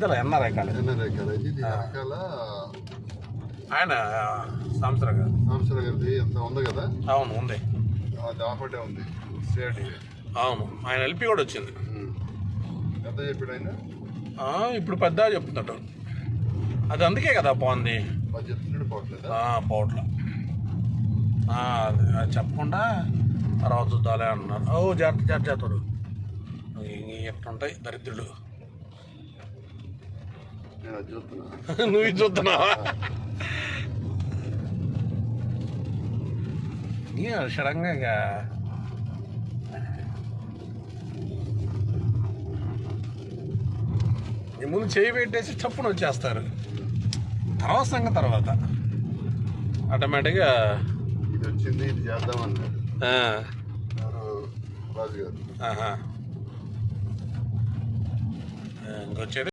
NRI college ఆయన సంవత్సరం గారిది ఎంత ఉంది కదా? అవును ఉంది, దాపటే ఉంది స్టేట్. అవును ఆయన ఎల్పి కూడా వచ్చింది. ఎంత చెప్పాడు ఆయన? ఇప్పుడు పెద్ద చెప్తున్నాడు. అది అందుకే కదా బాగుంది. చెప్తున్నాడు పోవట్ల అది చెప్పకుండా తర్వాత చూద్దాలే అంటున్నారు. జాగ్రత్త చేస్తాడు. ఎట్లుంటాయి దరిద్రులు. నువ్వు ఇది చూస్తున్నావా? సడన్గా ముందు చేయి పెట్టేసి చప్పున వచ్చేస్తారు. తర్వాత సంగతి తర్వాత ఆటోమేటిక్గా ఇది వచ్చింది, ఇది చేద్దామన్నారు రాజుగారు. ఇంకొచ్చేది